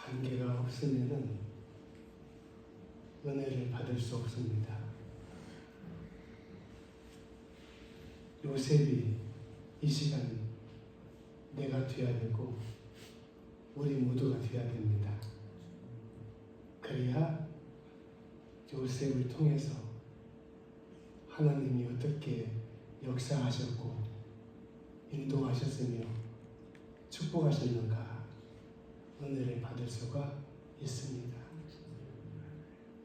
관계가 없으면은 은혜를 받을 수 없습니다. 요셉이 이 시간 내가 돼야 되고 우리 모두가 돼야 됩니다. 그래야 요셉을 통해서 하나님이 어떻게 역사하셨고 인도하셨으며 축복하셨는가 은혜를 받을 수가 있습니다.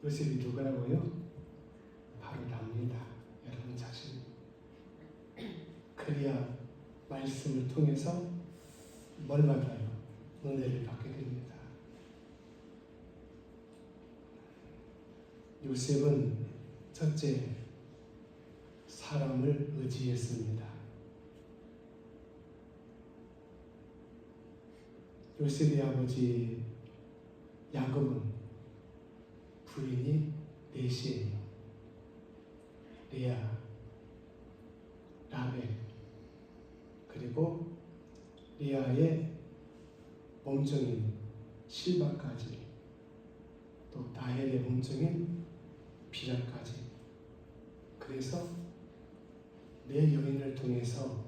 요셉이 누구라고요? 바로 납니다. 여러분 자신. 그래야 말씀을 통해서 뭘 받아요? 은혜를 받게 됩니다. 요셉은 첫째, 사람을 의지했습니다. 요셉의 아버지 야곱은 부인이 넷이에요. 레아, 라벨, 그리고 레아의 몸종인 실바까지, 또 라헬의 몸종인 비라까지. 그래서 네 여인을 통해서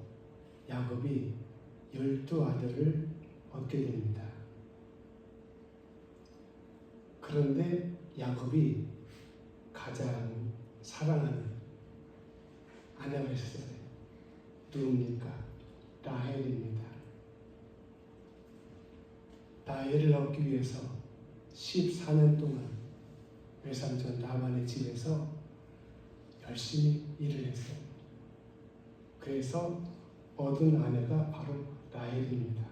야곱이 12아들을 얻게 됩니다. 그런데 야곱이 가장 사랑하는 아내가 있었어요. 누굽니까? 라헬입니다. 라헬을 얻기 위해서 14년 동안 외삼촌 라반의 집에서 열심히 일을 했어요. 그래서 얻은 아내가 바로 라헬입니다.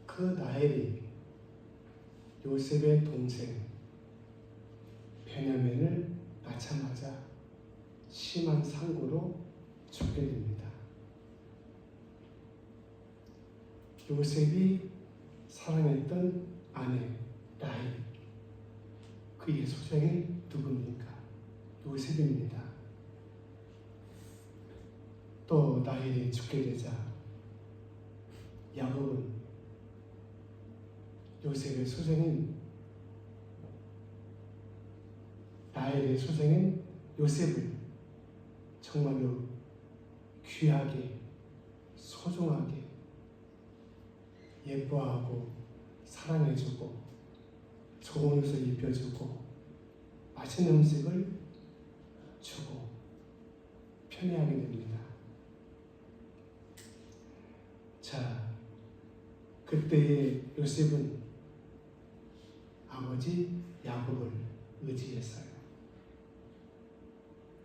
그 라헬이 요셉의 동생 베냐민을 낳자마자 심한 상고로 죽게 됩니다. 요셉이 사랑했던 아내 라헬, 그의 소생이 누굽니까? 요셉입니다. 또 라헬이 죽게 되자 야곱은 요셉의 소생인 라헬의 소생인 요셉을 정말로 귀하게 소중하게 예뻐하고 사랑해주고 좋은 옷을 입혀주고 맛있는 음식을 주고 편애하게 됩니다. 자, 그때의 요셉은 아버지 야곱을 의지했어요.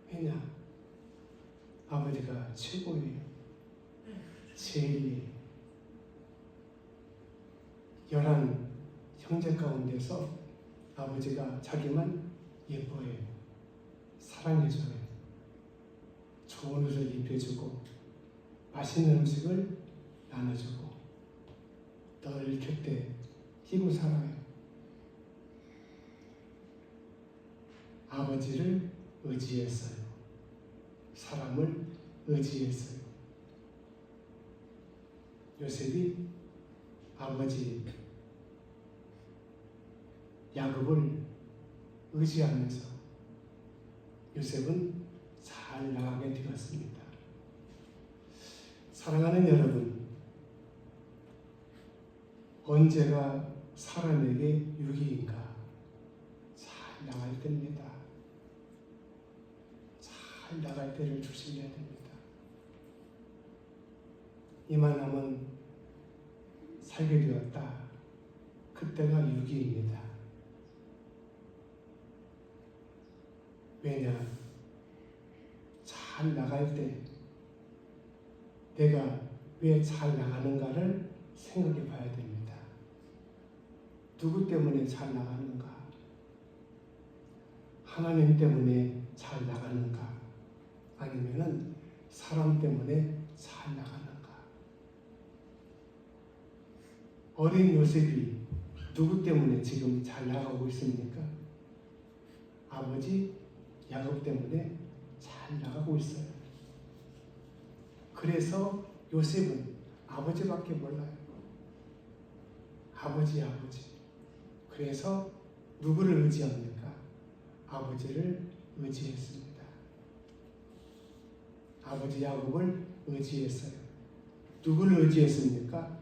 왜냐? 아버지가 최고예요. 제일이에요. 11 형제 가운데서 아버지가 자기만 예뻐해요. 사랑해줘요. 좋은 옷을 입혀주고 맛있는 음식을 나눠주고 늘 곁에 끼고 살아요. 아버지를 의지했어요. 사람을 의지했어요. 요셉이 아버지 야곱을 의지하면서 요셉은 잘 나가게 되었습니다. 사랑하는 여러분, 언제가 사람에게 유기인가? 잘 나갈 때입니다. 잘 나갈 때를 조심해야 됩니다. 이만하면 살게 되었다. 그때가 유기입니다. 왜냐? 잘 나갈 때 내가 왜 잘 나가는가를 생각해 봐야 됩니다. 누구 때문에 잘 나가는가? 하나님 때문에 잘 나가는가? 아니면은 사람 때문에 잘 나가는가? 어린 요셉이 누구 때문에 지금 잘 나가고 있습니까? 아버지 야곱 때문에 잘 나가고 있어요. 그래서 요셉은 아버지밖에 몰라요. 아버지. 그래서 누구를 의지합니까? 아버지를 의지했습니다. 아버지 야곱을 의지했어요. 누구를 의지했습니까?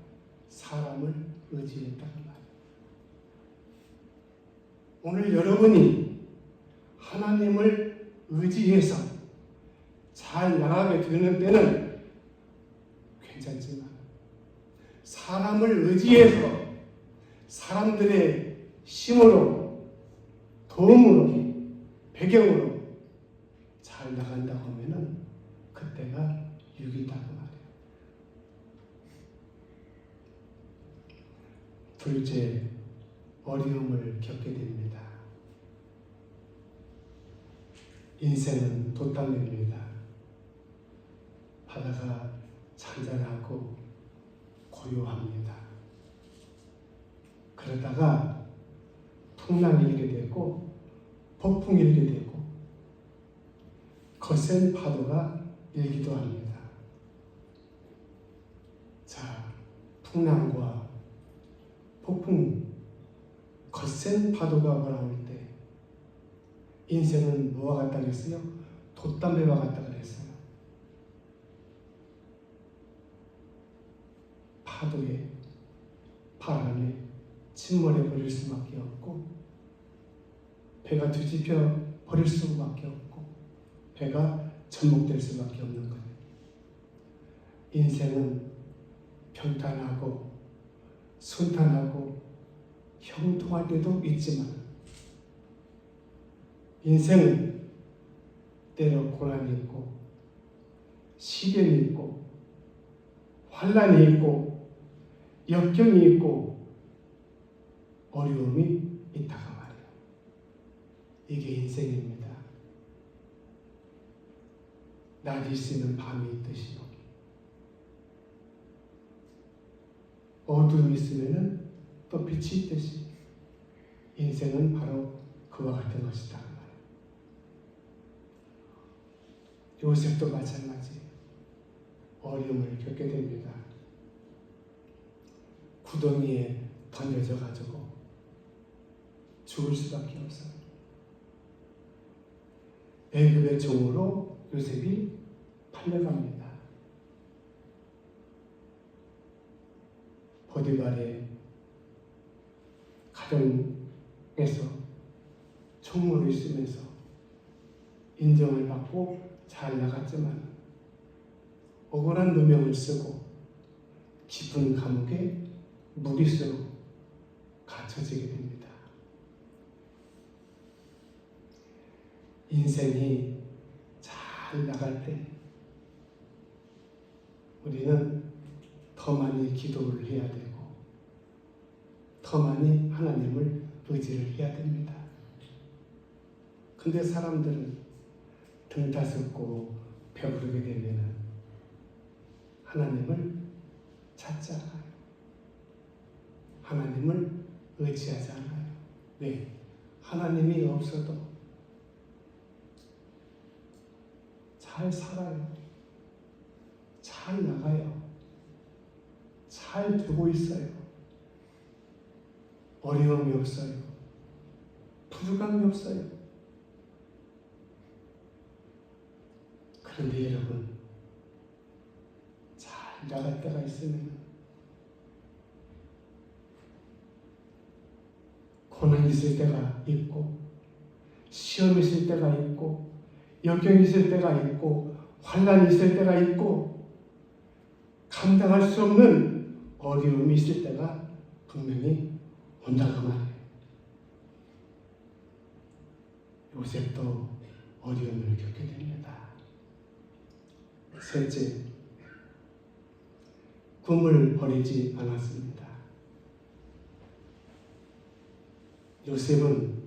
사람을 의지했다는 말이에요. 오늘 여러분이 하나님을 의지해서 잘 나가게 되는 때는 괜찮지만 사람을 의지해서 사람들의 힘으로, 도움으로, 배경으로 잘 나간다고 하면은 그때가 육이다 그 말이에요. 둘째, 어려움을 겪게 됩니다. 인생은 돛담배입니다. 바다가 잔잔하고 고요합니다. 그러다가 풍랑이 일게 되고 폭풍이 일게 되고 거센 파도가 일기도 합니다. 자, 풍랑과 폭풍, 거센 파도가 올라올 때 인생은 뭐와 같다 그랬어요? 돛담배와 같다 그랬어요. 파도에, 바람에 침몰해 버릴 수밖에 없고 배가 뒤집혀 버릴 수밖에 없고 배가 전복될 수밖에 없는 거예요. 인생은 평탄하고 순탄하고 형통할 때도 있지만 인생은 때로 고난이 있고 시련이 있고 환난이 있고 역경이 있고 어려움이 있다가 말이에요. 이게 인생입니다. 낮이 있으면 밤이 있듯이요. 어둠이 있으면 또 빛이 있듯이 인생은 바로 그와 같은 것이다. 요셉도 마찬가지예요. 어려움을 겪게 됩니다. 구덩이에 던져져 가지고 죽을 수밖에 없어요. 애굽의 종으로 요셉이 팔려갑니다. 보디발의 가정에서 총무로 있으면서 인정을 받고 잘 나갔지만 억울한 누명을 쓰고 깊은 감옥에 무리수로 갇혀지게 됩니다. 인생이 잘 나갈 때 우리는 더 많이 기도를 해야 되고 더 많이 하나님을 의지를 해야 됩니다. 근데 사람들은 등다섯고 배부르게 되면 하나님을 찾지 않아요. 하나님을 의지하지 않아요. 왜? 하나님이 없어도 잘 살아요. 잘 나가요. 잘 되고 있어요. 어려움이 없어요. 부족함이 없어요. 그런데 여러분, 잘 나갈 때가 있으면 고난 있을 때가 있고 시험 있을 때가 있고 역경 있을 때가 있고 환난 있을 때가 있고 감당할 수 없는 어려움이 있을 때가 분명히 온다고 말해요. 요셉도 어려움을 겪게 됩니다. 셋째, 꿈을 버리지 않았습니다. 요셉은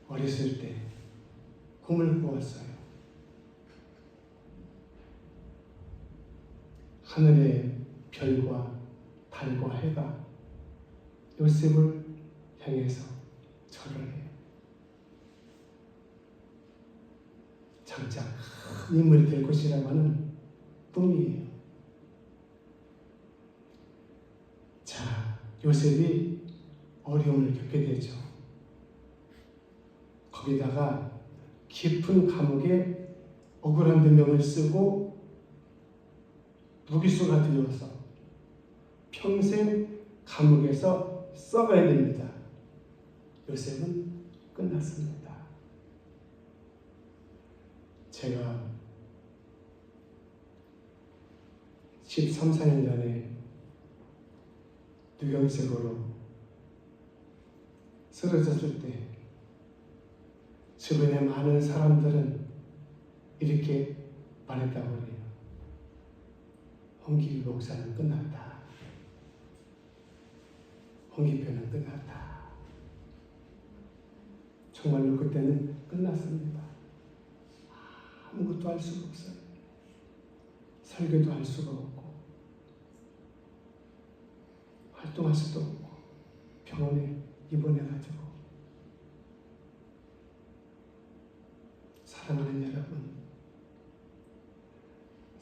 어렸을 때 꿈을 꾸었어요. 하늘의 별과 달과 해가 요셉을 향해서 절을 해요. 장차 큰 인물이 될 것이라고 하는 꿈이에요. 자, 요셉이 어려움을 겪게 되죠. 거기다가 깊은 감옥에 억울한 변명을 쓰고 무기수가 되어서 평생 감옥에서 썩어야 됩니다. 요셉은 끝났습니다. 제가 13, 14년 전에 뇌경색으로 쓰러졌을 때 주변의 많은 사람들은 이렇게 말했다고 해요. 홍길이 목사는 끝났다. 홍길표는 끝났다. 정말로 그때는 끝났습니다. 아무것도 할 수가 없어요. 설교도 할 수가 없고 활동할 수도 없고 병원에 입원해가지고. 사랑하는 여러분,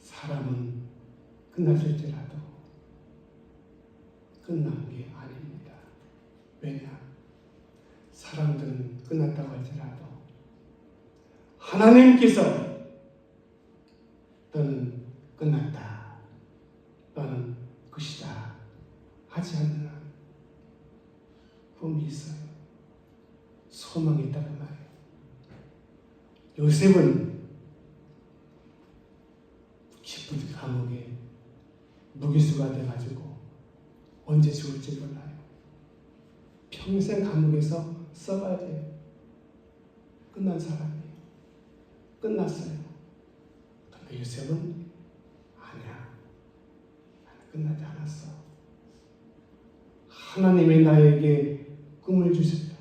사람은 끝났을지라도 끝난 게 아닙니다. 왜냐? 사람들은 끝났다고 할지라도 하나님께서 너는 끝났다, 너는 끝이다 하지 않는 한 꿈이 있어요. 소망이 있다고 말이에요. 요셉은 깊은 감옥에 무기수가 돼가지고 언제 죽을지 몰라요. 평생 감옥에서 썩어야 돼요. 끝난 사람이에요. 끝났어요. 근데 요셉은 아니야. 나는 끝나지 않았어. 하나님이 나에게 꿈을 주셨다.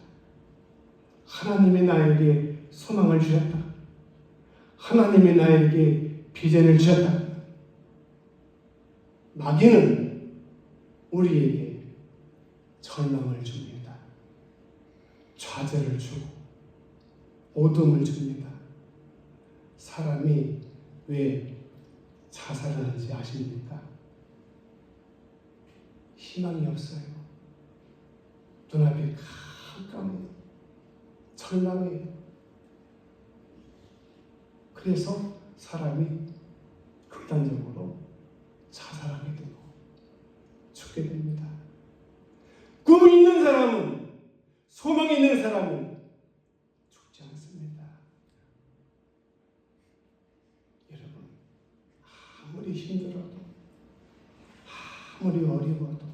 하나님이 나에게 소망을 주셨다. 하나님이 나에게 비전을 주셨다. 마귀는 우리에게 절망을 줍니다. 좌절을 주고 어둠을 줍니다. 사람이 왜 자살하는지 아십니까? 희망이 없어요. 눈앞이 깜깜해요. 절망해요. 그래서 사람이 극단적으로 자살하게 되고 죽게 됩니다. 꿈이 있는 사람은, 소망이 있는 사람은 죽지 않습니다. 여러분, 아무리 힘들어도, 아무리 어려워도,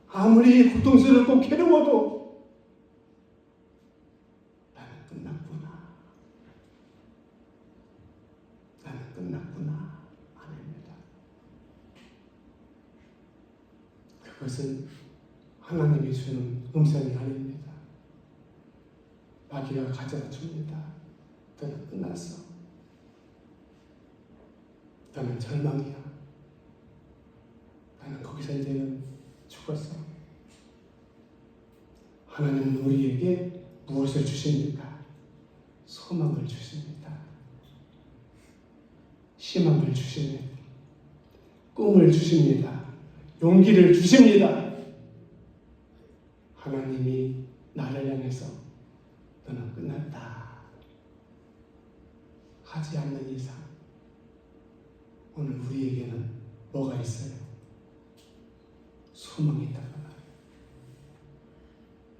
아무리 고통스럽고 괴로워도 나는 끝났구나. 나는 끝났구나. 아닙니다. 그것은 하나님이 주는 음성이 아닙니다. 마귀가 가져다 줍니다. 너는 끝났어. 너는 절망이야. 나는 거기서 이제는 죽었어. 하나님은 우리에게 무엇을 주십니까? 소망을 주십니다. 희망을 주십니다. 꿈을 주십니다. 용기를 주십니다. 하나님이 나를 향해서 너는 끝났다 하지 않는 이상 오늘 우리에게는 뭐가 있어요? 소망이 있다고 말해요.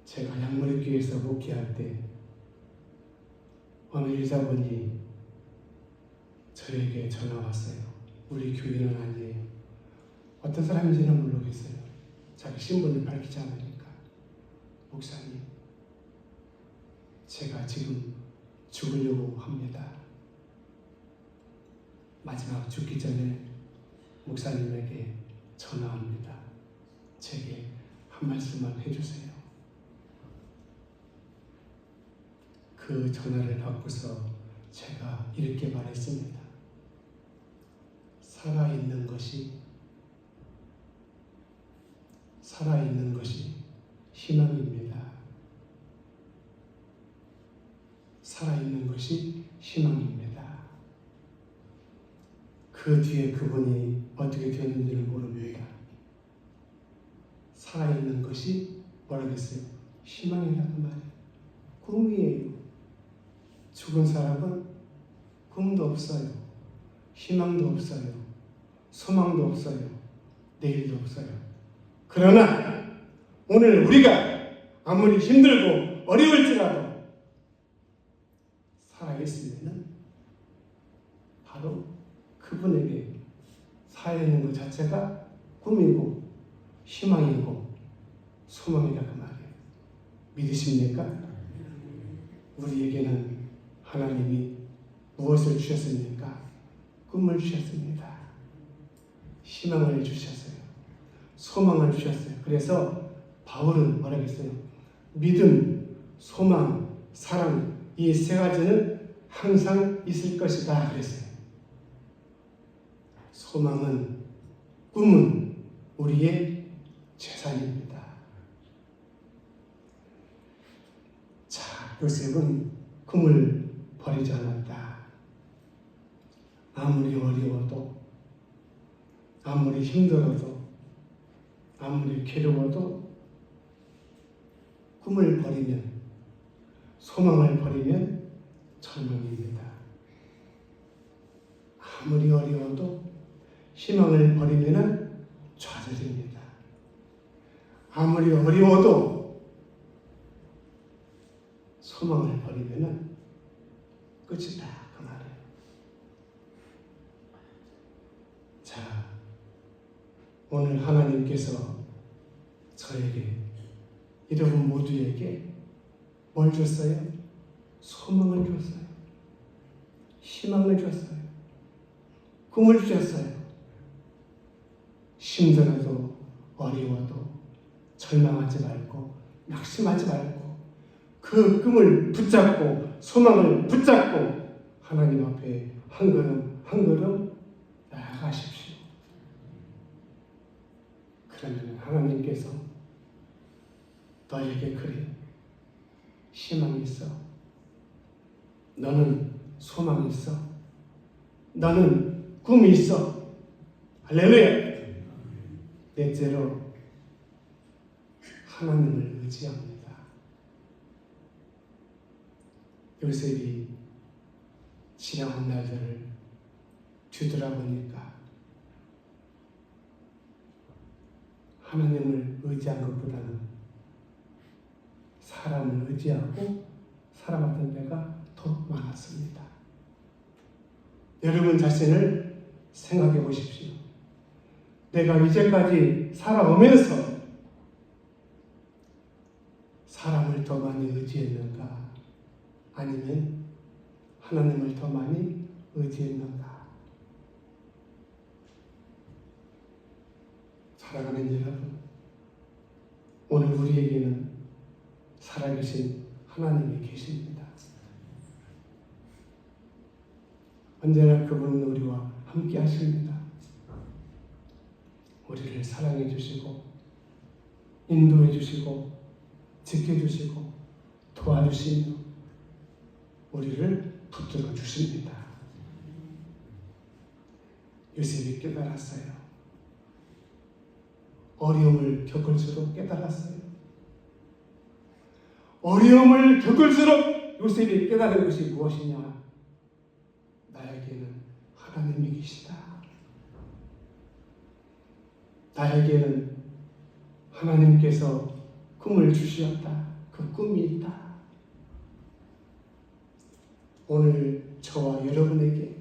제가 양머리교회에서 목회할 때 어느 여자분이 저에게 전화 왔어요. 우리 교인은 아니에요. 어떤 사람인지는 모르겠어요. 자기 신분을 밝히지 않으니까. 목사님, 제가 지금 죽으려고 합니다. 마지막 죽기 전에 목사님에게 전화합니다. 제게 한 말씀만 해주세요. 그 전화를 받고서 제가 이렇게 말했습니다. 살아있는 것이 희망입니다. 살아있는 것이 희망입니다. 그 뒤에 그분이 어떻게 되었는지는 모릅니다. 살아있는 것이 뭐라고 했어요? 희망이라는 말이에요. 꿈이에요. 죽은 사람은 꿈도 없어요. 희망도 없어요. 소망도 없어요. 내일도 없어요. 그러나 오늘 우리가 아무리 힘들고 어려울지라도 살아있으면 바로 그분에게 살아있는 것 자체가 꿈이고 희망이고 소망이라고 말이에요. 믿으십니까? 우리에게는 하나님이 무엇을 주셨습니까? 꿈을 주셨습니다. 희망을 주셨어요. 소망을 주셨어요. 그래서 바울은 뭐라고 했어요? 믿음, 소망, 사랑 이 세 가지는 항상 있을 것이다 그랬어요. 소망은, 꿈은 우리의 재산입니다. 자, 요셉은 꿈을 버리지 않았다. 아무리 어려워도, 아무리 힘들어도, 아무리 괴로워도 꿈을 버리면, 소망을 버리면 절망입니다. 아무리 어려워도 희망을 버리면 좌절입니다. 아무리 어려워도 소망을 버리면 끝이다 그 말이에요. 자, 오늘 하나님께서 저에게, 여러분 모두에게 뭘 줬어요? 소망을 줬어요. 희망을 줬어요. 꿈을 주셨어요. 힘들어도 어려워도 절망하지 말고 낙심하지 말고 그 꿈을 붙잡고 소망을 붙잡고 하나님 앞에 한 걸음 한 걸음 나아가십시오. 그러면 하나님께서 너에게 그래, 희망이 있어. 너는 소망이 있어. 너는 꿈이 있어. 할렐루야. 넷째로 하나님을 의지합니다. 요셉이 지나온 날들을 뒤돌아보니까 하나님을 의지한 것보다는 사람을 의지하고 살아왔던 때가 더 많았습니다. 여러분 자신을 생각해 보십시오. 내가 이제까지 살아오면서 사람을 더 많이 의지했는가? 아니면 하나님을 더 많이 의지했는가? 사랑하는 여러분, 오늘 우리에게는 살아계신 하나님이 계십니다. 언제나 그분은 우리와 함께 하십니다. 우리를 사랑해 주시고 인도해 주시고 지켜주시고 도와주시며 우리를 붙들어 주십니다. 요셉이 깨달았어요. 어려움을 겪을수록 깨달았어요. 어려움을 겪을수록 요셉이 깨달은 것이 무엇이냐? 나에게는 하나님이 계시다. 나에게는 하나님께서 꿈을 주셨다. 그 꿈이 있다. 오늘 저와 여러분에게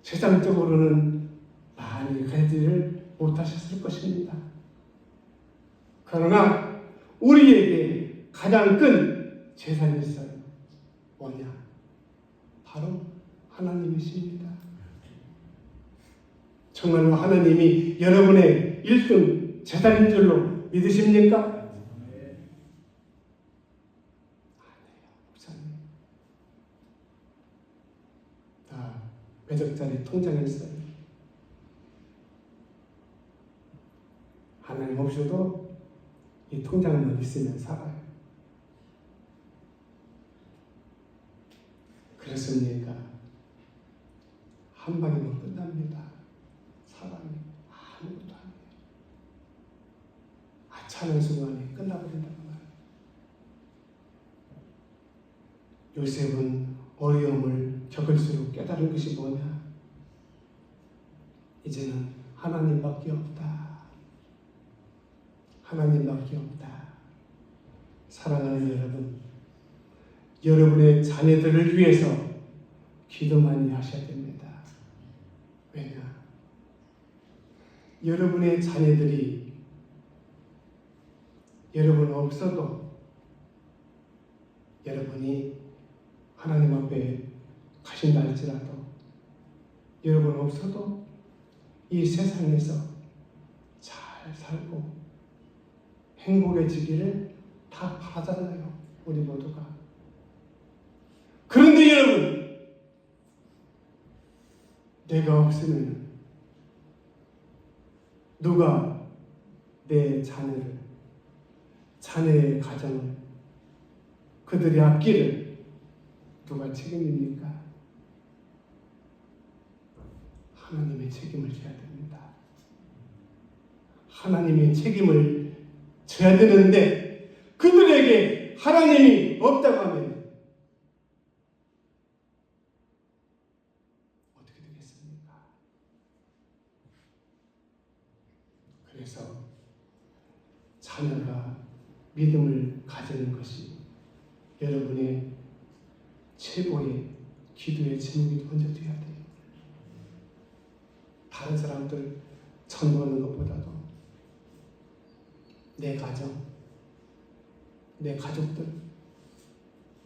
세상적으로는 많이 가지를 못하셨을 것입니다. 그러나 우리에게 가장 큰 재산이 있어요. 뭐냐? 바로 하나님이십니다. 정말로 하나님이 여러분의 1등 재산인 줄로 믿으십니까? 아니에요, 목사님. 다 매적자리 통장에 있어요. 하나님 없이도 이 통장만 있으면 살아요. 그렇습니까? 한 방이면 끝납니다. 사람이 아무것도 안 해요. 차는 순간에 끝나버린다고 말해요. 요셉은 어려움을 겪을수록 깨달은 것이 뭐냐? 이제는 하나님밖에 없다. 하나님밖에 없다. 사랑하는 여러분, 여러분의 자녀들을 위해서 기도 많이 하셔야 됩니다. 왜냐? 여러분의 자녀들이 여러분 없어도 여러분이 하나님 앞에 가신다 할지라도 여러분 없어도 이 세상에서 잘 살고 행복해지기를 다 바라잖아요. 우리 모두가. 그런데 여러분, 내가 없으면 누가 내 자녀를, 자녀의 가정을, 그들의 앞길을 누가 책임집니까? 하나님의 책임을 져야 됩니다. 하나님의 책임을 져야 되는데 그들에게 하나님이 없다고 하면 어떻게 되겠습니까? 그래서 자녀가 믿음을 가지는 것이 여러분의 최고의 기도의 제목이 먼저 되어야 돼요. 다른 사람들 전도하는 것보다도 내 가정, 내 가족들,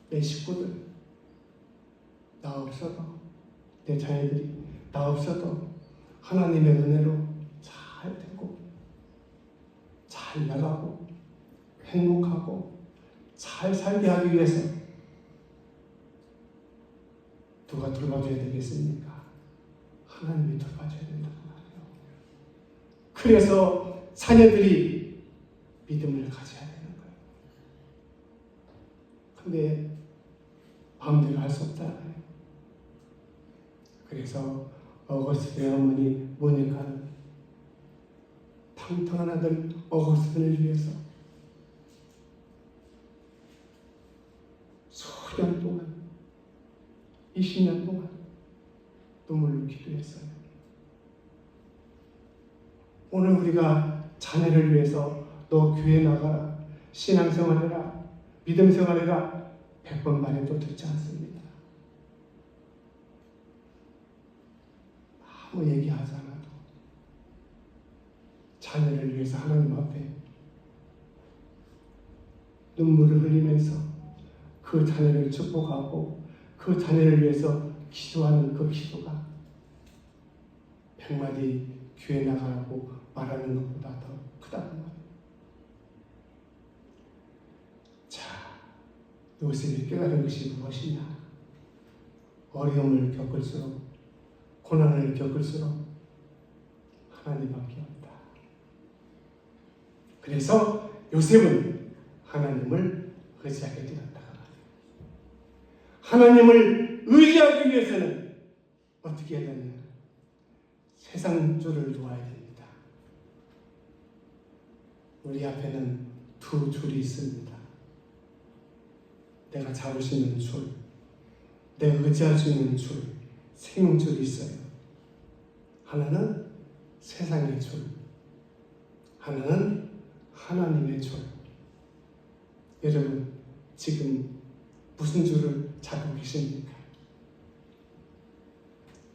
내 식구들, 나 없어도, 내 자녀들이 나 없어도 하나님의 은혜로 잘 되고 잘 나가고 행복하고 잘 살게 하기 위해서 누가 돌봐줘야 되겠습니까? 하나님이 돌봐줘야 된다고 말해요. 그래서 자녀들이 믿음을 가져야 되는 거예요. 근데 마음대로 할 수 없잖아요. 그래서 어거스틴의 어머니 모니카는 탕탕한 아들 어거스틴을 위해서 수년 동안 20년 동안 눈물로 기도했어요. 오늘 우리가 자녀를 위해서 너 교회 나가라, 신앙생활해라, 믿음생활해라 100번 말해도 듣지 않습니다. 아무 얘기하지 않아도 자녀를 위해서 하나님 앞에 눈물을 흘리면서 그 자녀를 축복하고 그 자녀를 위해서 기도하는 그 기도가 100마디 교회 나가라고 말하는 것보다 더 크다고 말해요. 자, 요셉이 깨달은 것이 무엇이냐? 어려움을 겪을수록, 고난을 겪을수록 하나님밖에 없다. 그래서 요셉은 하나님을 의지하게 되었다. 하나님을 의지하기 위해서는 어떻게 해야 되냐? 세상 줄을 놓아야 됩니다. 우리 앞에는 두 줄이 있습니다. 내가 잡을 수 있는 줄, 내가 의지할 수 있는 줄, 생명줄이 있어요. 하나는 세상의 줄, 하나는 하나님의 줄. 여러분, 지금 무슨 줄을 잡고 계십니까?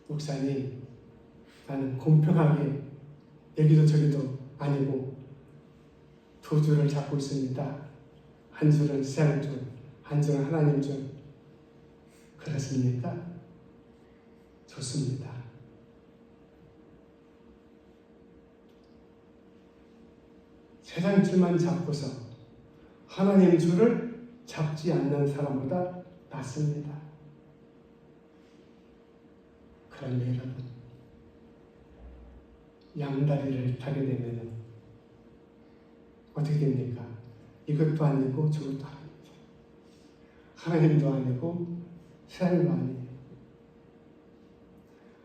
목사님, 나는 공평하게 여기도 저기도 아니고 두 줄을 잡고 있습니다. 한 줄은 세상 줄, 한 줄은 하나님 줄. 그렇습니까? 좋습니다. 세상 줄만 잡고서 하나님 줄을 잡지 않는 사람보다 낫습니다. 그런데 여러분, 양다리를 타게 되면 어떻게 됩니까? 이것도 아니고 저것도 아닙니다. 하나님도 아니고 세상도 아니에요.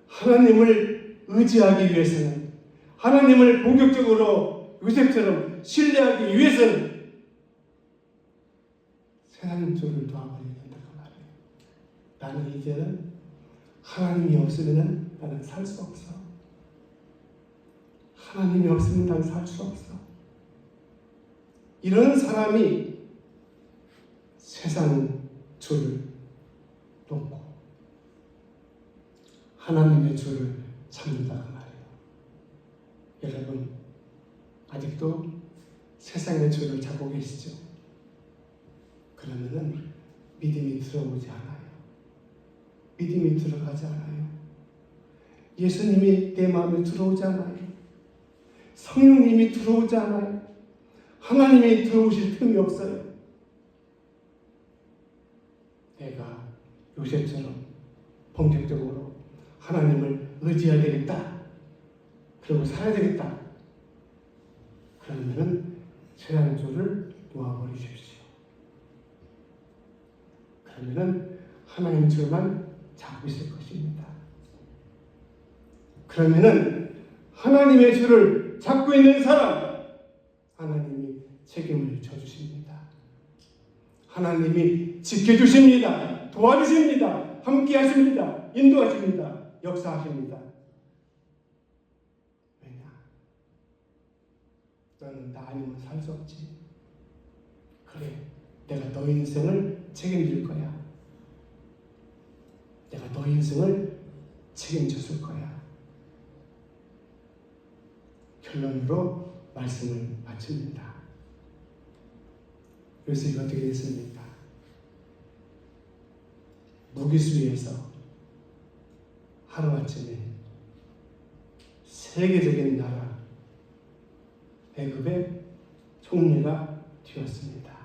하나님을 의지하기 위해서는, 하나님을 본격적으로 요셉처럼 신뢰하기 위해서는 세상 줄을 놓아버려야 된다고 말해요. 나는 이제는 하나님이 없으면 나는 살 수 없어. 하나님이 없으면 나는 살 수 없어. 이런 사람이 세상 줄을 놓고 하나님의 줄을 잡는다고 말해요. 여러분, 아직도 세상의 줄을 잡고 계시죠? 그러면은 믿음이 들어오지 않아요. 믿음이 들어가지 않아요. 예수님이 내 마음에 들어오지 않아요. 성령님이 들어오지 않아요. 하나님이 들어오실 틈이 없어요. 내가 요셉처럼 본격적으로 하나님을 의지해야 되겠다. 그리고 살아야 되겠다. 그러면은 세상 줄을 놓아버리십시오. 그러면은 하나님 줄만 잡고 있을 것입니다. 그러면은 하나님의 줄을 잡고 있는 사람, 하나님이 책임을 져주십니다. 하나님이 지켜주십니다. 도와주십니다. 함께 하십니다. 인도하십니다. 역사하십니다. 왜냐? 너는 나 아니면 살 수 없지. 그래, 내가 너 인생을 책임질 거야. 내가 너 인생을 책임져줄 거야. 결론으로 말씀을 마칩니다. 요셉이 어떻게 됐습니까? 무기수에서 하루아침에 세계적인 나라 애굽의 총리가 되었습니다.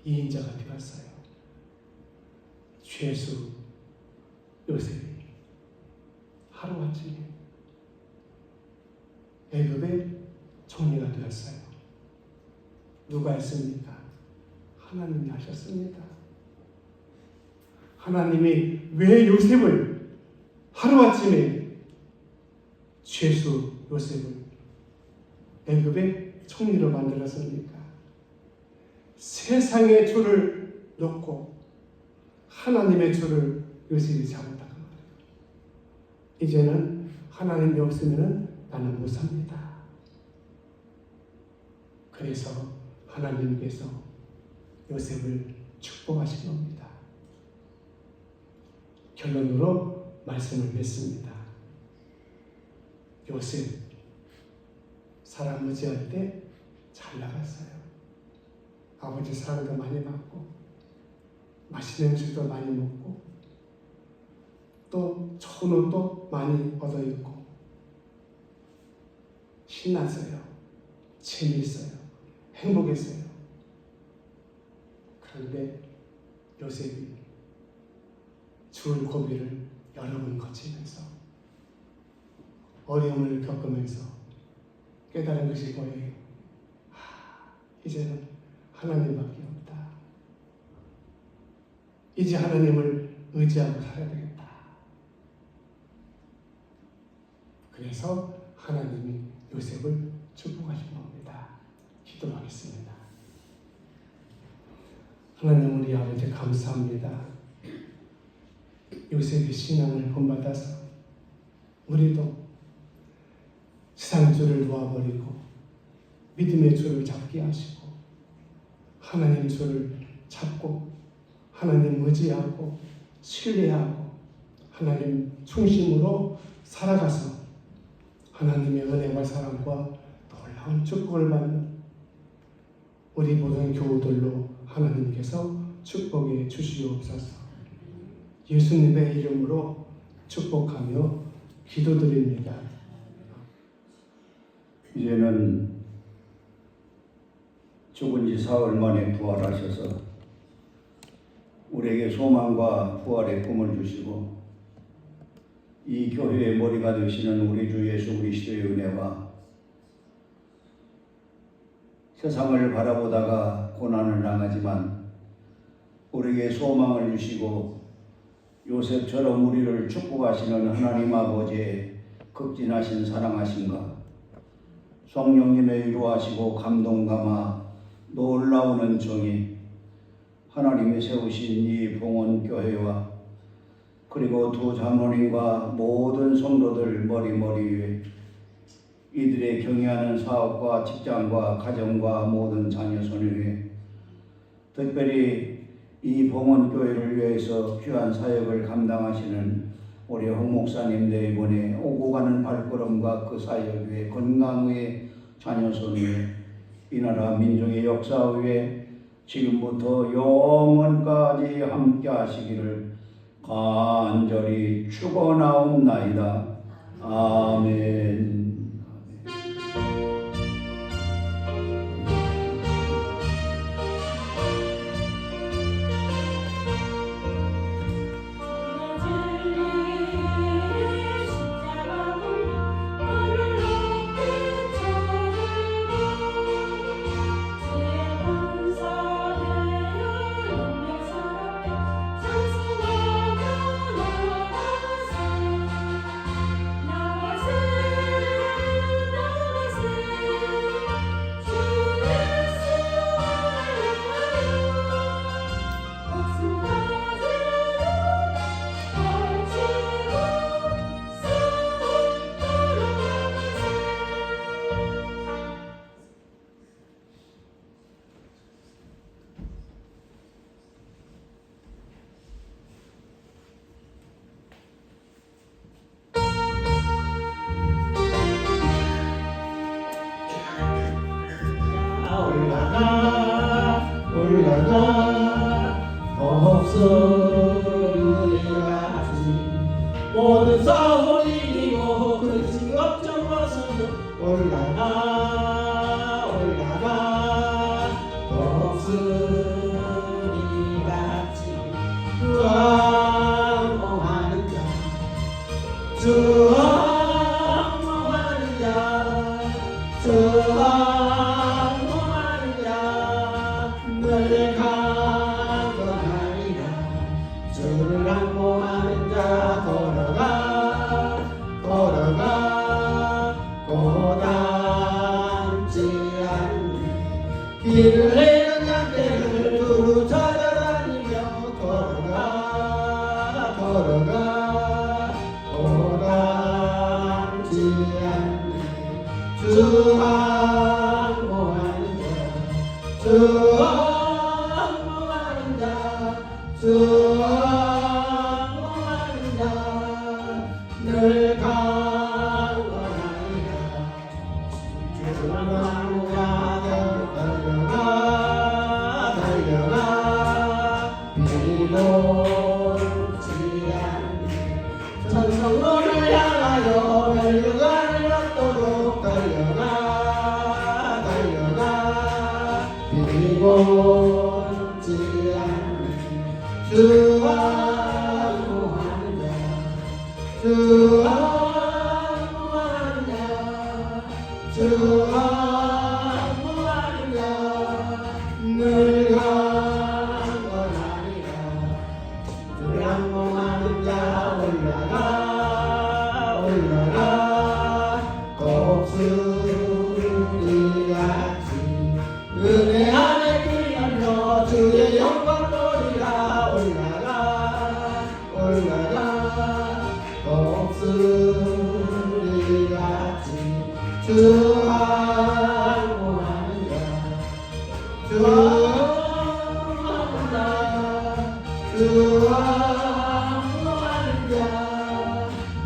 2인자가 되었어요. 죄수 요셉이 하루아침에 애굽의 총리가 되었어요. 누가 했습니까? 하나님이 하셨습니다. 하나님이 왜 요셉을 하루아침에 죄수 요셉을 애굽의 총리로 만들었습니까? 세상의 줄을 놓고 하나님의 줄을 요셉이 잡았다고 말해요. 이제는 하나님이 없으면 나는 못 삽니다. 그래서 하나님께서 요셉을 축복하신 겁니다. 결론으로 말씀을 맺습니다. 요셉 사람 의지할 때 잘 나갔어요. 아버지 사랑도 많이 받고 맛있는 음식도 많이 먹고 또 좋은 옷도 많이 얻어 입고 신났어요. 재미있어요. 행복했어요. 그런데 요셉이 줄 고비를 여러 번 거치면서 어려움을 겪으면서 깨달은 것이 뭐예요? 이제는 하나님밖에 없다. 이제 하나님을 의지하고 살아야 되겠다. 그래서 하나님이 요셉을 축복하신 겁니다. 기도하겠습니다. 하나님 우리 아버지 감사합니다. 요셉의 신앙을 본받아서 우리도 세상 줄을 놓아버리고 믿음의 줄을 잡게 하시고 하나님 줄을 잡고 하나님 의지하고 신뢰하고 하나님 중심으로 살아가서 하나님의 은혜와 사랑과 놀라운 축복을 받는 우리 모든 교우들로 하나님께서 축복해 주시옵소서. 예수님의 이름으로 축복하며 기도드립니다. 이제는 죽은 지 사흘 만에 부활하셔서 우리에게 소망과 부활의 꿈을 주시고 이 교회의 머리가 되시는 우리 주 예수 그리스도의 은혜와 세상을 바라보다가 고난을 당하지만 우리에게 소망을 주시고 요셉처럼 우리를 축복하시는 하나님 아버지의 극진하신 사랑하심과 성령님의 위로하시고 감동감아 놀라우는 정의, 하나님이 세우신 이 봉헌교회와 그리고 두 장로님과 모든 성도들 머리 위에 이들의 경영하는 사업과 직장과 가정과 모든 자녀손 위에, 특별히 이 봉헌교회를 위해서 귀한 사역을 감당하시는 우리 홍 목사님 내분의 오고 가는 발걸음과 그 사역 위에, 건강 위에, 자녀손 위에, 이 나라 민족의 역사 위에 지금부터 영원까지 함께 하시기를 간절히 축원하옵나이다. 아멘. 올라가 목소리같이 모든 싸움을 이기고 근심 걱정 벗어도 올라가 목소리같이 주항공하는 자 주항공하는 자 주항공하는 자 늘 강건하리라. 주를 항공하는 자 걸어가 고단지 않네. 길을 잃은 양떼를 두루 찾아다니며 걸어가 고단지 않네. 주 항공하는 자 주항공하는 자 늘 강건하리라. 주항공하는 달려가 비놓지 않네. 천성로를 향하여 달려가는 것도록 달려가 비놓지 않네. 주항공하는 자 주항공하는 자 늘 강건하리라. 주를 항공하는 자 올라가 곡수리같이 은혜 안에 끌려 주의 영광 보리라. 올라가 곡수리같이 주 항공하는 자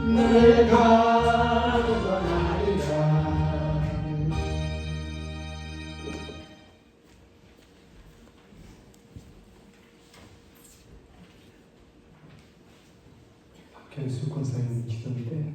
늘 강건하리라. 박현수 권사님 기도인데